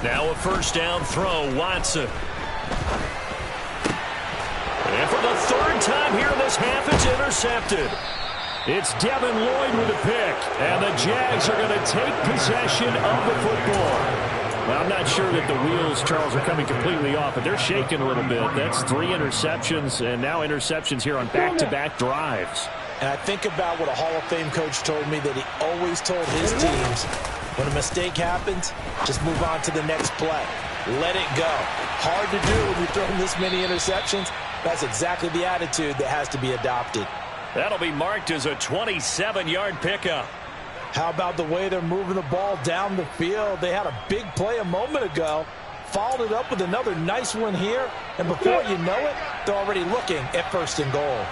Now a first down throw, Watson. And for the third time here in this half, it's intercepted. It's Devin Lloyd with a pick, and the Jags are going to take possession of the football. Well, I'm not sure that the wheels, Charles, are coming completely off, but they're shaking a little bit. That's 3 interceptions, and now interceptions here on back-to-back drives. And I think about what a Hall of Fame coach told me, that he always told his teams, when a mistake happens, just move on to the next play. Let it go. Hard to do when you're throwing this many interceptions. That's exactly the attitude that has to be adopted. That'll be marked as a 27-yard pickup. How about the way they're moving the ball down the field? They had a big play a moment ago, followed it up with another nice one here, and before you know it, they're already looking at 1st and goal.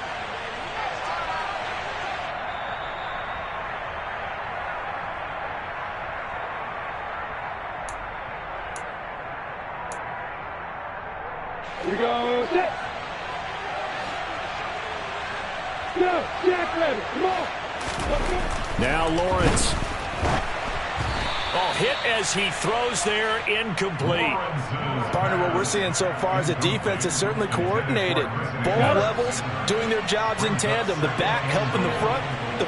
Here we go, set. Go, Jack ready, come on. Now Lawrence. Oh, hit as he throws there, incomplete. Partner, what we're seeing so far is the defense is certainly coordinated. Both levels doing their jobs in tandem. The back helping the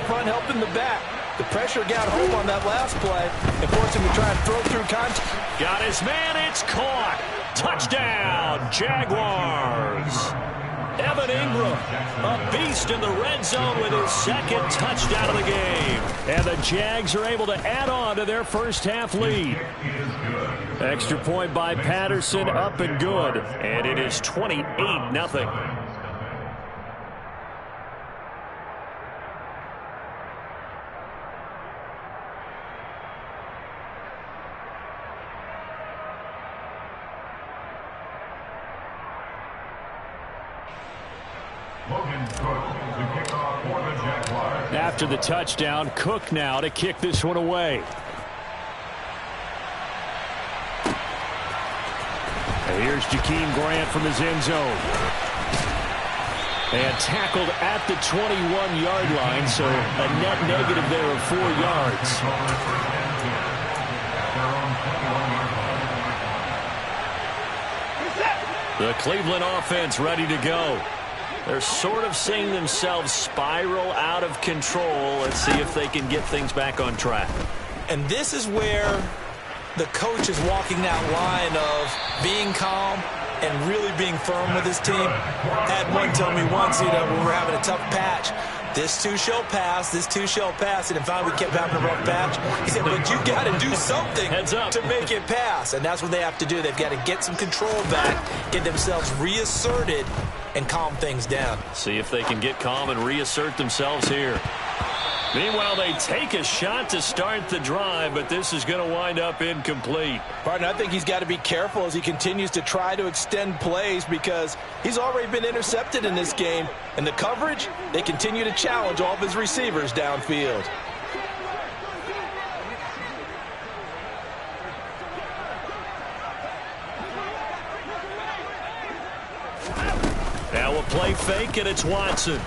front helping the back. The pressure got home on that last play and forced him to try and throw through contact. Got his man, it's caught. Touchdown, Jaguars. Evan Ingram, a beast in the red zone with his 2nd touchdown of the game. And the Jags are able to add on to their first half lead. Extra point by Patterson, up and good. And it is 28-0. After the touchdown, Cook now to kick this one away. And here's Jakeem Grant from his end zone. And tackled at the 21-yard line, so a net negative there of 4 yards. The Cleveland offense ready to go. They're sort of seeing themselves spiral out of control. Let's see if they can get things back on track. And this is where the coach is walking that line of being calm and really being firm with his team. I had one tell me once, when we're having a tough patch, this too shall pass, this too shall pass. And finally we kept having a rough patch. He said, but you got to do something to make it pass. And that's what they have to do. They've got to get some control back, get themselves reasserted, and calm things down. See if they can get calm and reassert themselves here. Meanwhile, they take a shot to start the drive, but this is going to wind up incomplete. Partner, I think he's got to be careful as he continues to try to extend plays, because he's already been intercepted in this game. And the coverage, they continue to challenge all of his receivers downfield. Now a play fake, and it's Watson.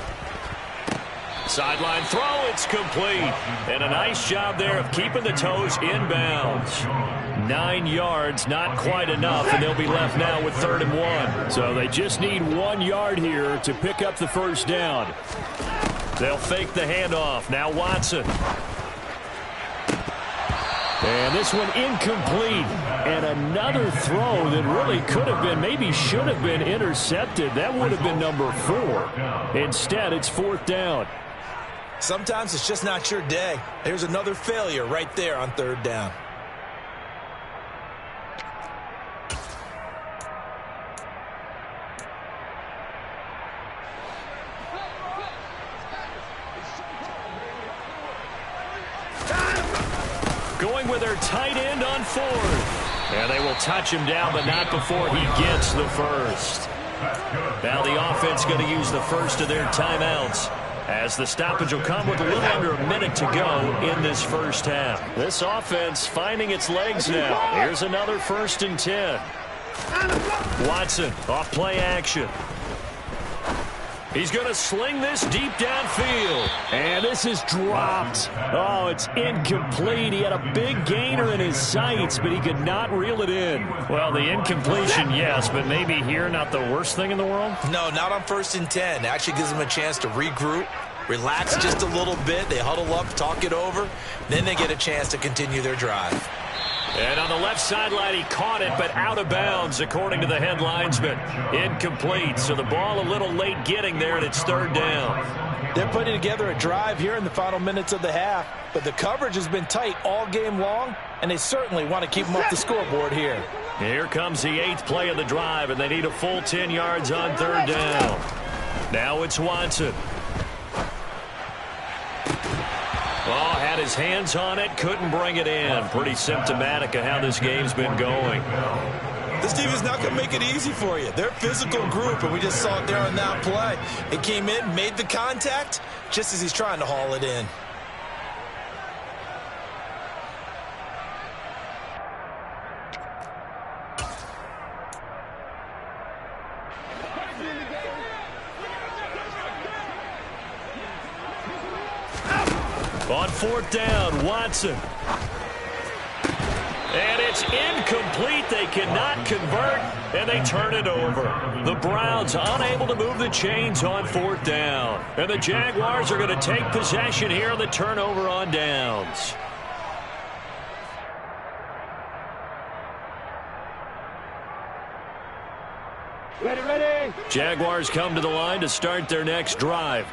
Sideline throw, it's complete. And a nice job there of keeping the toes inbounds. 9 yards, not quite enough, and they'll be left now with 3rd and 1. So they just need 1 yard here to pick up the first down. They'll fake the handoff. Now Watson. And this one incomplete. And another throw that really could have been, maybe should have been intercepted. That would have been number 4. Instead, it's 4th down. Sometimes it's just not your day. There's another failure right there on 3rd down. Going with their tight end on 4th. And they will touch him down, but not before he gets the first. Now the offense going to use the first of their timeouts, as the stoppage will come with a little under a minute to go in this first half. This offense finding its legs now. Here's another 1st and 10. Watson off play action. He's going to sling this deep downfield. And this is dropped. Oh, it's incomplete. He had a big gainer in his sights, but he could not reel it in. Well, the incompletion, yes, but maybe here not the worst thing in the world? No, not on 1st and 10. It actually gives them a chance to regroup, relax just a little bit. They huddle up, talk it over. Then they get a chance to continue their drive. And on the left sideline, he caught it, but out of bounds, according to the headlines, but incomplete. So the ball a little late getting there, and it's 3rd down. They're putting together a drive here in the final minutes of the half, but the coverage has been tight all game long, and they certainly want to keep them off the scoreboard here. Here comes the 8th play of the drive, and they need a full 10 yards on 3rd down. Now it's Watson. Oh, had his hands on it, couldn't bring it in. Pretty symptomatic of how this game's been going. This team is not going to make it easy for you. They're a physical group, and we just saw it there on that play. It came in, made the contact, just as he's trying to haul it in. On 4th down, Watson. And it's incomplete. They cannot convert, and they turn it over. The Browns unable to move the chains on 4th down. And the Jaguars are going to take possession here on the turnover on downs. Ready. Jaguars come to the line to start their next drive.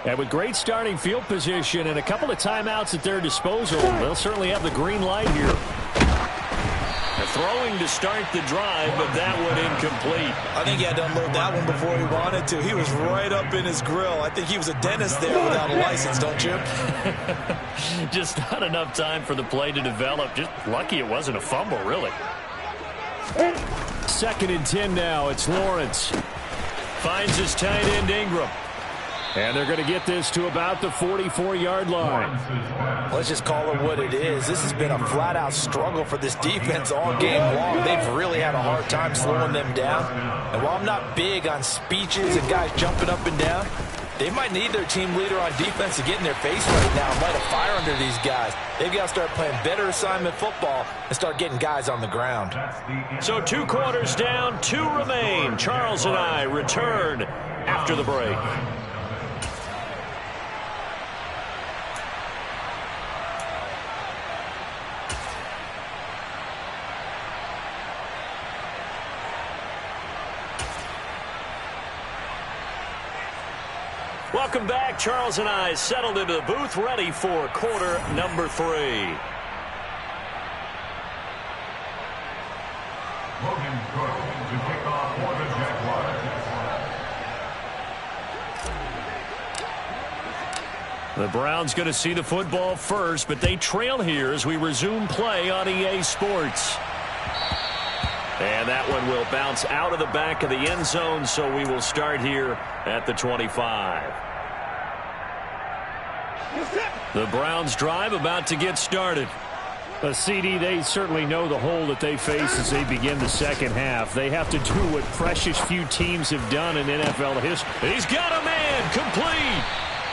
And with great starting field position and a couple of timeouts at their disposal, they'll certainly have the green light here. Throwing to start the drive, but that one incomplete. I think he had to unload that one before he wanted to. He was right up in his grill. I think he was a dentist there without a license, don't you? Just not enough time for the play to develop. Just lucky it wasn't a fumble, really. 2nd and 10 now. It's Lawrence. Finds his tight end Ingram. And they're going to get this to about the 44-yard line. Let's just call it what it is. This has been a flat-out struggle for this defense all game long. They've really had a hard time slowing them down. And while I'm not big on speeches and guys jumping up and down, they might need their team leader on defense to get in their face right now and light a fire under these guys. They've got to start playing better assignment football and start getting guys on the ground. So 2 quarters down, 2 remain. Charles and I return after the break. Welcome back. Charles and I settled into the booth, ready for quarter number 3. The Browns going to see the football first, but they trail here as we resume play on EA Sports. And that one will bounce out of the back of the end zone, so we will start here at the 25. The Browns drive about to get started. CD, they certainly know the hole that they face as they begin the second half. They have to do what precious few teams have done in NFL history. He's got a man, complete.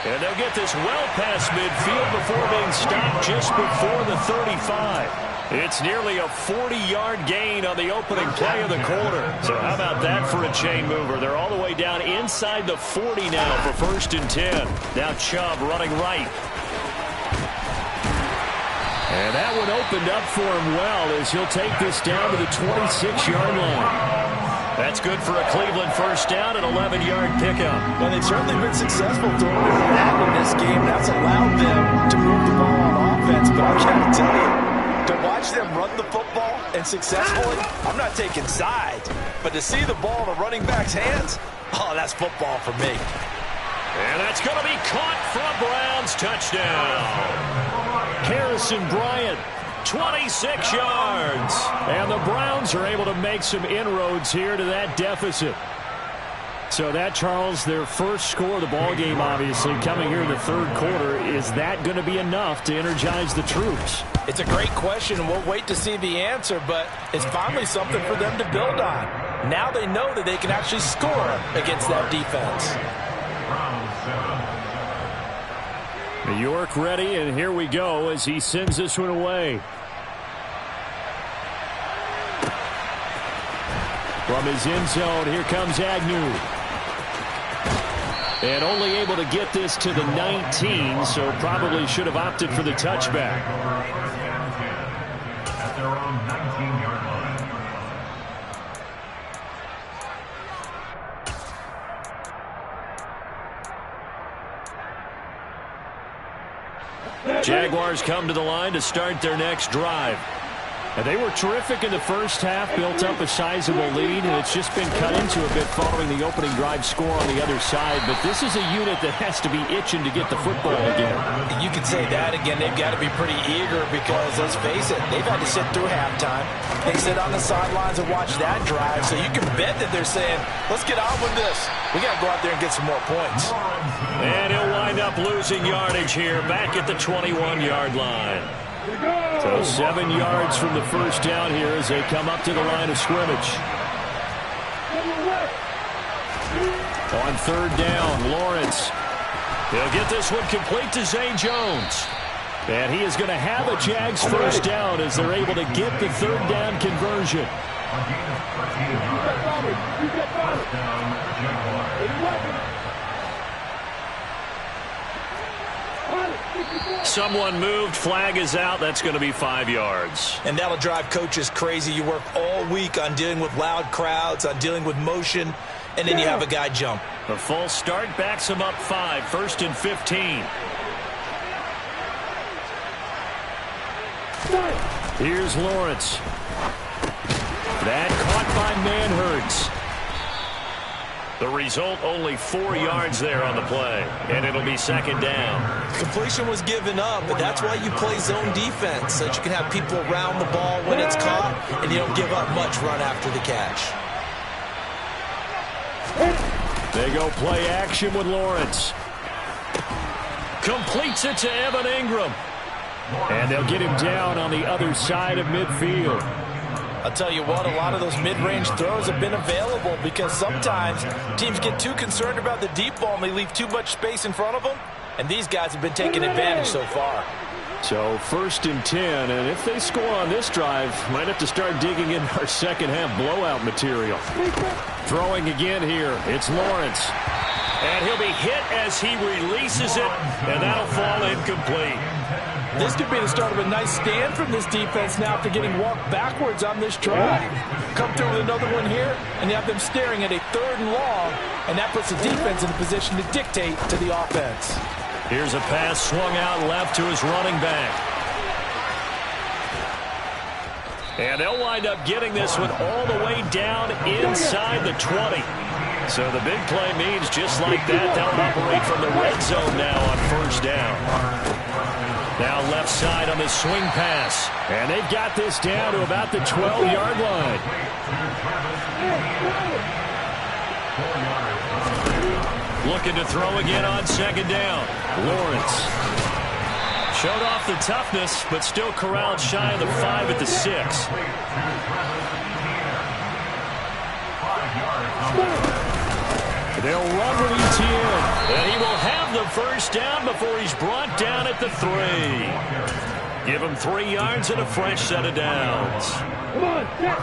And they'll get this well past midfield before being stopped just before the 35. It's nearly a 40-yard gain on the opening play of the quarter. So how about that for a chain mover? They're all the way down inside the 40 now for 1st and 10. Now Chubb running right. And that one opened up for him well as he'll take this down to the 26-yard line. That's good for a Cleveland 1st down, an 11-yard pickup. Well, they've certainly been successful throwing it around in this game. That's allowed them to move the ball on offense. But I got to tell you, to watch them run the football and successfully, I'm not taking sides. But to see the ball in a running back's hands, oh, that's football for me. And that's going to be caught for a Browns touchdown. Harrison Bryant, 26 yards. And the Browns are able to make some inroads here to that deficit. So that, Charles, their first score of the ballgame, obviously, coming here in the 3rd quarter. Is that going to be enough to energize the troops? It's a great question, and we'll wait to see the answer, but it's finally something for them to build on. Now they know that they can actually score against that defense. York ready, and here we go as he sends this one away. From his end zone, here comes Agnew. And only able to get this to the 19, so probably should have opted for the touchback. At their own 19-yard line. Jaguars come to the line to start their next drive. And they were terrific in the first half, built up a sizable lead, and it's just been cut into a bit following the opening drive score on the other side. But this is a unit that has to be itching to get the football again. You can say that again. They've got to be pretty eager because, let's face it, they've had to sit through halftime. They sit on the sidelines and watch that drive, so you can bet that they're saying, let's get on with this. We got to go out there and get some more points. And he'll wind up losing yardage here back at the 21-yard line. So 7 yards from the first down here as they come up to the line of scrimmage. On third down, Lawrence. He'll get this one complete to Zay Jones. And he is going to have a Jags first down as they're able to get the third down conversion. Someone moved, flag is out. That's going to be 5 yards. And that'll drive coaches crazy. You work all week on dealing with loud crowds, on dealing with motion, and then you have a guy jump. The false start backs him up 5, 1st and 15. Here's Lawrence. That caught by Manhertz. The result, only 4 yards there on the play, and it'll be second down. Completion was given up, but that's why you play zone defense, so that you can have people around the ball when it's caught, and you don't give up much run after the catch. They go play action with Lawrence. Completes it to Evan Ingram. And they'll get him down on the other side of midfield. I'll tell you what, a lot of those mid-range throws have been available because sometimes teams get too concerned about the deep ball and they leave too much space in front of them, and these guys have been taking advantage so far. So 1st and 10, and if they score on this drive, might have to start digging in our second half blowout material. Throwing again here, it's Lawrence. And he'll be hit as he releases it, and that'll fall incomplete. This could be the start of a nice stand from this defense now after getting walked backwards on this drive. Come through with another one here, and you have them staring at a 3rd and long, and that puts the defense in a position to dictate to the offense. Here's a pass swung out left to his running back. And they'll wind up getting this one all the way down inside the 20. So the big play means just like that, they'll operate from the red zone now on 1st down. Now left side on this swing pass. And they've got this down to about the 12-yard line. Looking to throw again on 2nd down. Lawrence. Showed off the toughness, but still corralled shy of the 5 at the 6. They'll run with Etienne. And he will have the first down before he's brought down at the 3. Give him 3 yards and a fresh set of downs. Come on, catch.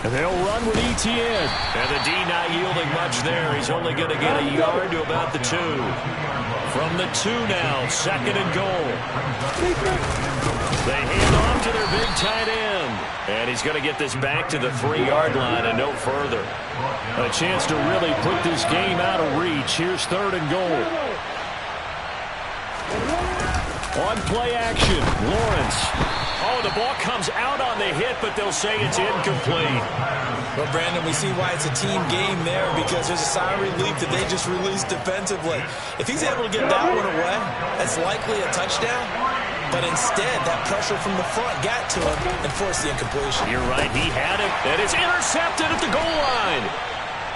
And they'll run with Etienne. And the D not yielding much there. He's only going to get a yard to about the 2. From the 2 now, 2nd and goal. They hand off to their big tight end. And he's going to get this back to the 3-yard line and no further. A chance to really put this game out of reach. Here's 3rd and goal. On play action, Lawrence. Oh, the ball comes out on the hit, but they'll say it's incomplete. Well, Brandon, we see why it's a team game there because there's a sigh of relief that they just released defensively. If he's able to get that one away, that's likely a touchdown. But instead, that pressure from the front got to him and forced the incompletion. You're right, he had it, and it's intercepted at the goal line.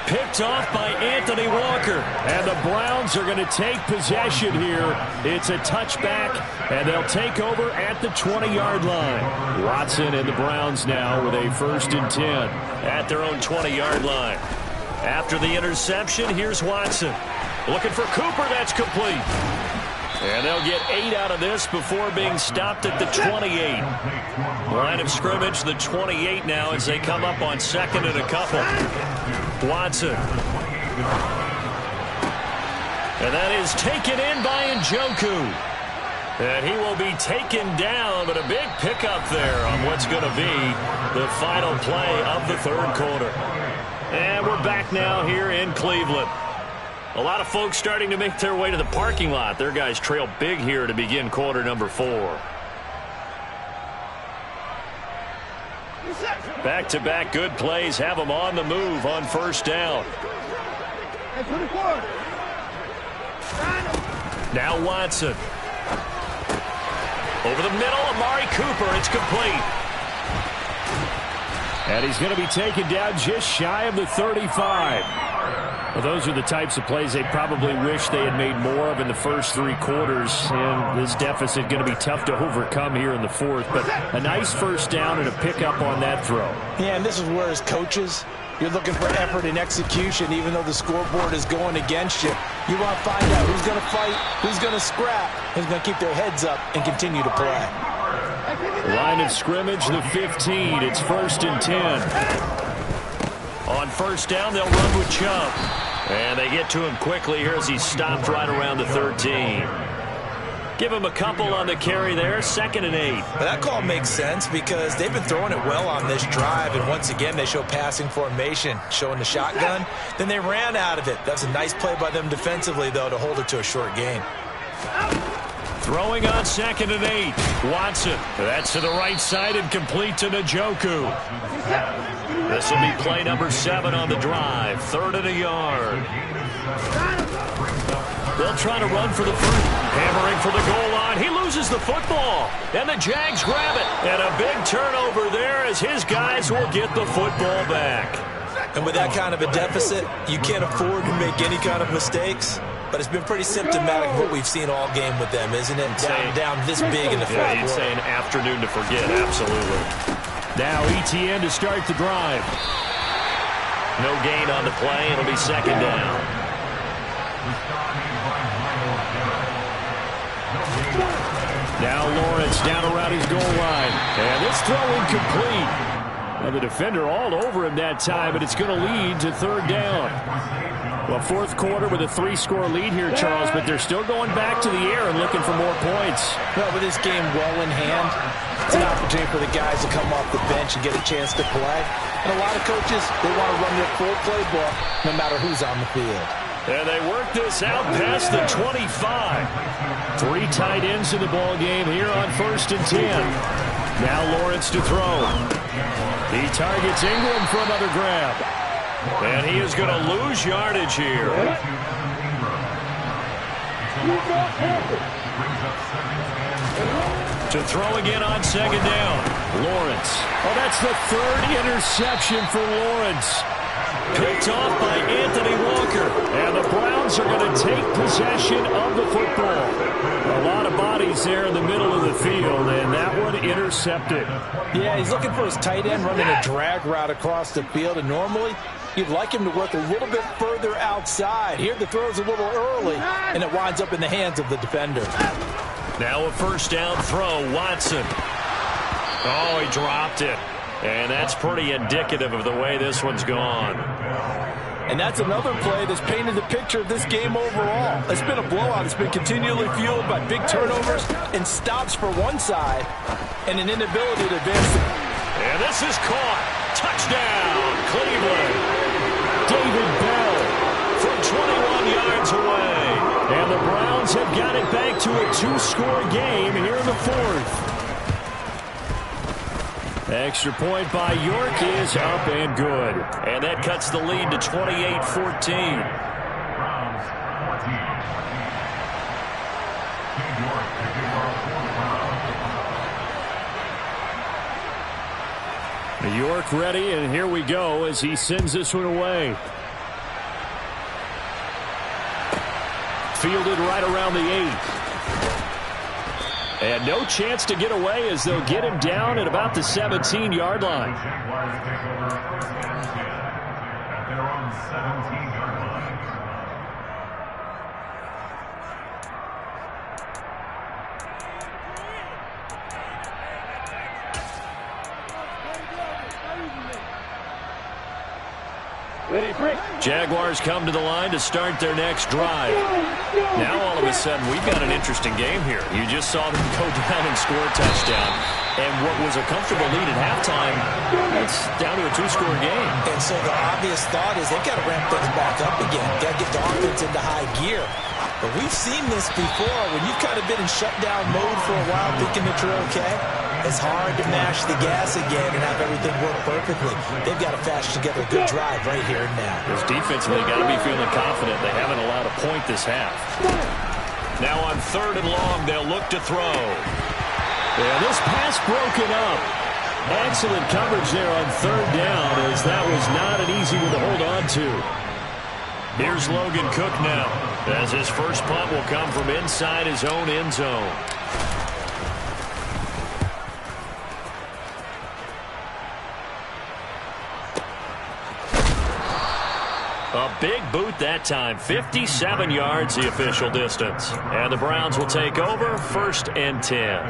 Picked off by Anthony Walker. And the Browns are going to take possession here. It's a touchback, and they'll take over at the 20-yard line. Watson and the Browns now with a 1st and 10. At their own 20-yard line. After the interception, here's Watson. Looking for Cooper. That's complete. And they'll get 8 out of this before being stopped at the 28. Line of scrimmage, the 28 now as they come up on 2nd and a couple. Watson. And that is taken in by Njoku. And he will be taken down, but a big pickup there on what's going to be the final play of the 3rd quarter. And we're back now here in Cleveland. A lot of folks starting to make their way to the parking lot. Their guys trail big here to begin quarter number 4. Back-to-back good plays have them on the move on 1st down. Now Watson. Over the middle, Amari Cooper. It's complete. And he's going to be taken down just shy of the 35. Well, those are the types of plays they probably wish they had made more of in the first 3 quarters. And this deficit going to be tough to overcome here in the 4th. But a nice 1st down and a pickup on that throw. Yeah, and this is where as coaches, you're looking for effort and execution, even though the scoreboard is going against you. You want to find out who's going to fight, who's going to scrap, who's going to keep their heads up and continue to play. Line of scrimmage, the 15. It's 1st and 10. On 1st down, they'll run with Chubb. And they get to him quickly here as he's stopped right around the 13. Give him a couple on the carry there, 2nd and 8. But that call makes sense because they've been throwing it well on this drive, and once again they show passing formation, showing the shotgun. Then they ran out of it. That's a nice play by them defensively, though, to hold it to a short gain. Throwing on 2nd and 8. Watson. That's to the right side and complete to Njoku. This will be play number 7 on the drive. 3rd and a yard. They'll try to run for the 3. Hammering for the goal line. He loses the football. And the Jags grab it. And a big turnover there as his guys will get the football back. And with that kind of a deficit, you can't afford to make any kind of mistakes. But it's been pretty symptomatic of what we've seen all game with them, isn't it? Down this big in the 4th quarter. Yeah, you'd say an afternoon to forget. Absolutely. Now ETN to start the drive. No gain on the play. It'll be 2nd down. Now Lawrence down around his goal line. And this throw incomplete. And the defender all over him that time, but it's going to lead to 3rd down. Well, 4th quarter with a 3-score lead here, Charles, but they're still going back to the air and looking for more points. Well, with this game well in hand, it's an opportunity for the guys to come off the bench and get a chance to play. And a lot of coaches, they want to run their full playbook no matter who's on the field. And they work this out past the 25. 3 tight ends in the ball game here on 1st and 10. Now Lawrence to throw. He targets Ingram for another grab. And he is going to lose yardage here. To throw again on 2nd down. Lawrence. Oh, that's the 3rd interception for Lawrence. Picked off by Anthony Walker. And the Browns are going to take possession of the football. A lot of bodies there in the middle of the field, and that one intercepted. Yeah, he's looking for his tight end running a drag route across the field, and normally you'd like him to work a little bit further outside. Here the throw's a little early, and it winds up in the hands of the defender. Now a 1st down throw, Watson. Oh, he dropped it. And that's pretty indicative of the way this one's gone. And that's another play that's painted the picture of this game overall. It's been a blowout. It's been continually fueled by big turnovers and stops for one side and an inability to advance. And this is caught. Touchdown, Cleveland. David Bell from 21 yards away. And the Browns have got it back to a 2-score game here in the 4th. Extra point by York is up and good. And that cuts the lead to 28-14. York ready, and here we go as he sends this one away. fielded right around the 8. And no chance to get away as they'll get him down at about the 17-yard line. Jaguars take over first and 10 at their own 17-yard line. Ready, break. Jaguars come to the line to start their next drive. Now all of a sudden we've got an interesting game here. You just saw them go down and score a touchdown. And what was a comfortable lead at halftime, it's down to a 2-score game. And so the obvious thought is they've got to ramp things back up again. Got to get the offense into high gear. But we've seen this before. When you've kind of been in shutdown mode for a while thinking that you're okay, it's hard to mash the gas again and have everything work perfectly. They've got to fashion together a good drive right here and now. Because defensively, got to be feeling confident. They haven't allowed a point this half. Now on 3rd and long, they'll look to throw. Yeah, this pass broken up. Excellent coverage there on 3rd down, as that was not an easy one to hold on to. Here's Logan Cook now, as his first punt will come from inside his own end zone. A big boot that time, 57 yards the official distance. And the Browns will take over, 1st and 10.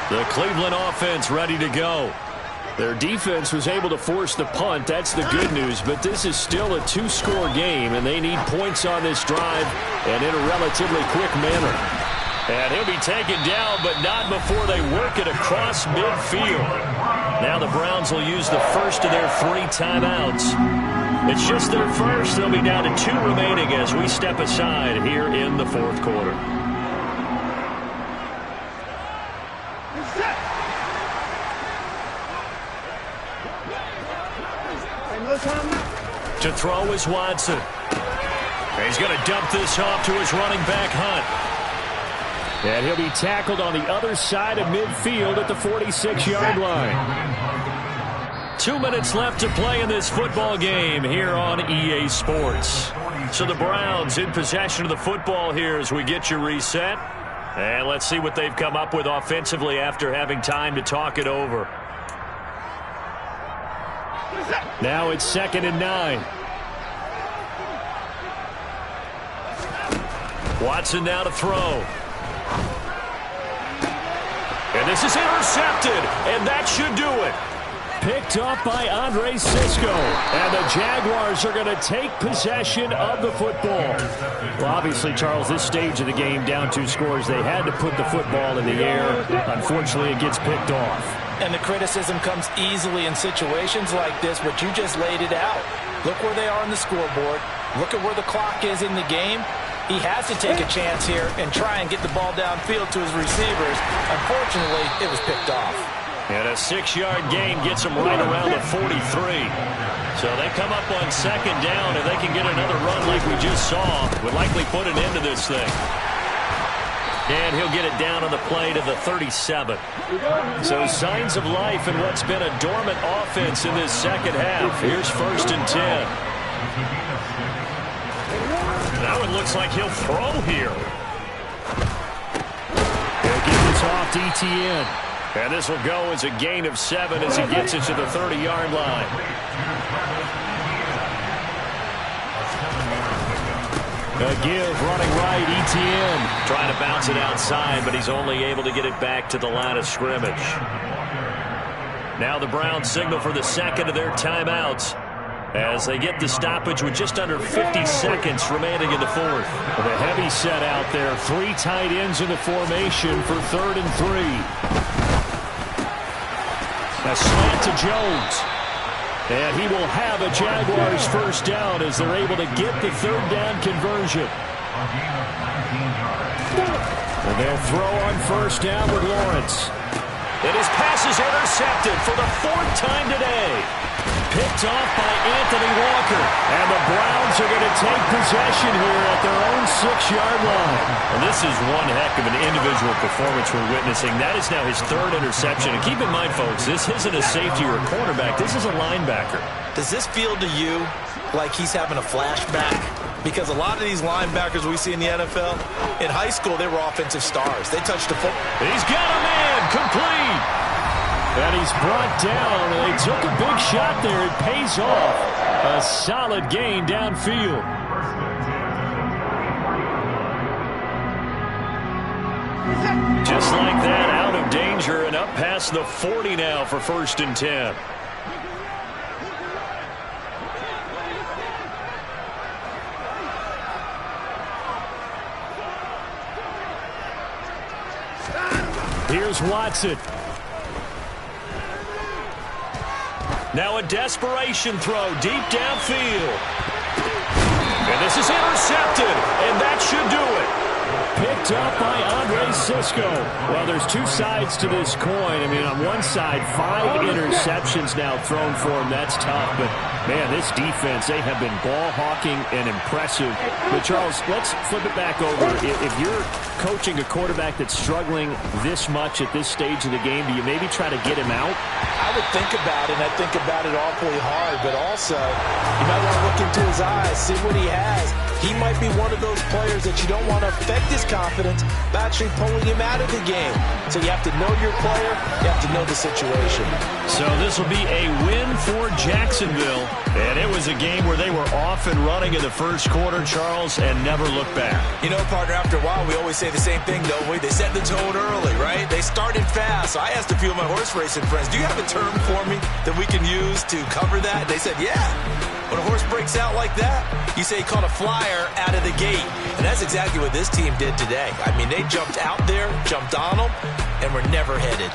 The Cleveland offense ready to go. Their defense was able to force the punt. That's the good news, but this is still a 2-score game, and they need points on this drive and in a relatively quick manner. And he'll be taken down, but not before they work it across midfield. Now the Browns will use the first of their 3 timeouts. It's just their first. They'll be down to 2 remaining as we step aside here in the 4th quarter. To throw is Watson. He's going to dump this off to his running back, Hunt. And he'll be tackled on the other side of midfield at the 46-yard line. 2 minutes left to play in this football game here on EA Sports. So the Browns in possession of the football here as we get you reset. And let's see what they've come up with offensively after having time to talk it over. Now it's 2nd and 9. Watson now to throw. And this is intercepted, and that should do it. Picked up by Andre Cisco. And the Jaguars are going to take possession of the football. Well, obviously, Charles, this stage of the game, down 2 scores, they had to put the football in the air. Unfortunately, it gets picked off. And the criticism comes easily in situations like this, but you just laid it out. Look where they are on the scoreboard. Look at where the clock is in the game. He has to take a chance here and try and get the ball downfield to his receivers. Unfortunately, it was picked off. And a 6-yard gain gets them right around the 43. So they come up on 2nd down, and they can get another run like we just saw. Would likely put an end to this thing. And he'll get it down on the play to the 37. So signs of life in what's been a dormant offense in this second half. Here's 1st and 10. Now it looks like he'll throw here. He'll get this off to ETN. And this will go as a gain of 7 as he gets it to the 30-yard line. A give running right, ETN. Trying to bounce it outside, but he's only able to get it back to the line of scrimmage. Now the Browns signal for the 2nd of their timeouts as they get the stoppage with just under 50 seconds remaining in the 4th. The heavy set out there. 3 tight ends in the formation for 3rd and 3. A slant to Jones. And he will have a Jaguars first down as they're able to get the 3rd down conversion. And they'll throw on 1st down with Lawrence. And his pass is intercepted for the 4th time today. Picked off by Anthony Walker. And the Browns are going to take possession here at their own 6-yard line. Well, this is one heck of an individual performance we're witnessing. That is now his 3rd interception. And keep in mind, folks, this isn't a safety or a cornerback. This is a linebacker. Does this feel to you like he's having a flashback? Because a lot of these linebackers we see in the NFL, in high school, they were offensive stars. They touched the football. He's got a man complete. And he's brought down. They took a big shot there. It pays off. A solid gain downfield. Just like that, out of danger and up past the 40 now for 1st and 10. Here's Watson. Now a desperation throw deep downfield. And this is intercepted, and that should do it. Picked up by Andre Sisco. Well, there's 2 sides to this coin. I mean, on one side, 5 interceptions now thrown for him. That's tough, but, man, this defense, they have been ball hawking and impressive. But, Charles, let's flip it back over. If you're coaching a quarterback that's struggling this much at this stage of the game, do you maybe try to get him out? I would think about it, and I think about it awfully hard, but also you might want to look into his eyes, see what he has. He might be one of those players that you don't want to affect his confidence by actually pulling him out of the game. So you have to know your player. You have to know the situation. So this will be a win for Jacksonville. And it was a game where they were off and running in the first quarter, Charles, and never looked back. You know, partner, after a while, we always say the same thing, don't we? They set the tone early, right? They started fast. So I asked a few of my horse racing friends, do you have a term for me that we can use to cover that? They said, yeah. When a horse breaks out like that, you say he caught a flyer out of the gate. And that's exactly what this team did today. I mean, they jumped out there, jumped on them, and were never headed.